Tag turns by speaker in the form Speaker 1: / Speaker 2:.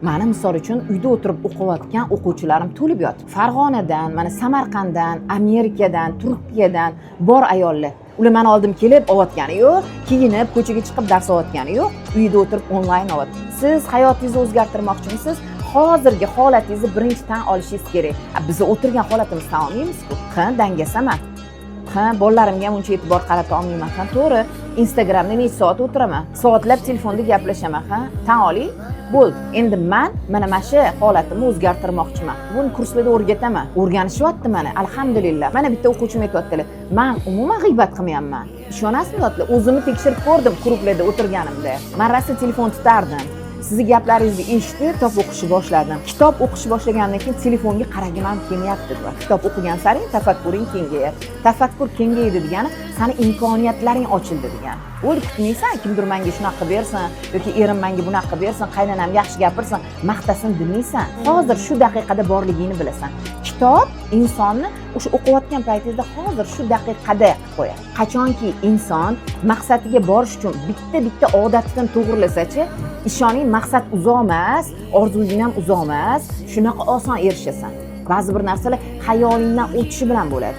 Speaker 1: Mani misol uchun uyda o'tirib o'qiyotgan o'quvchilarim to'lib yotibdi. Farg'onadan, mana Samarqanddan, Amerikadan, Turkiyadan bor ayollar. Ular meni oldim kelib olayotgani yo'q, kiyinib ko'chaga chiqib dars olayotgani yo'q, uyda o'tirib onlayn olyapti. Siz hayotingizni o'zgartirmoqchimisiz? Hozirgi holatingizni birinchi tan olishingiz kerak. Biz o'tirgan holatimizni tan olmaymiz-ku. Dangasaman. Bolalarimga ham uncha e'tibor qarata olmayman. To'g'ri, Instagramda necha soat o'tiraman. Soatlab telefonda gaplashaman, Tan oling. Bo'ldi. Endi mana shu holatimni o'zgartirmoqchiman. Buni kurslarda o'rgataman. O'rganishyapti mana, alhamdulillah. Mana bitta o'quvchim aytayaptilar. Men umuman g'iybat qilmayapman. Ishonasizmi, o'zimni tekshirib ko'rdim klublarda o'tirganimda. Men rosa telefon tutardim. Sizni gaplaringizni eshitib, kitob o'qishni boshladim. Kitob o'qishni boshlagandan keyin telefonga qaragim kelmayapti. Kitob o'qigan sari tafakkuring kengayadi. Tafakkur kengaydi degani, seni imkoniyatlaring ochildi degani. O'l kutmaysan, kimdir menga shunaqa bersin yoki erim menga bunaqa bersin, qaynonam yaxshi gapirsin, maqtasin demaysan. Hozir shu daqiqada borligingni bilasan. Kitob insonni o'sha o'qiyotgan paytingizda hozir shu daqiqada qilib qo'yadi. Qachonki inson maqsadiga borish uchun bitta odatdan to'g'rilasa-chi, ishoning maqsad uzoq emas, orzuying ham uzoq emas, shunaqa oson erishasan. Ba'zi bir narsalar xayolingdan o'tishi bilan bo'ladi.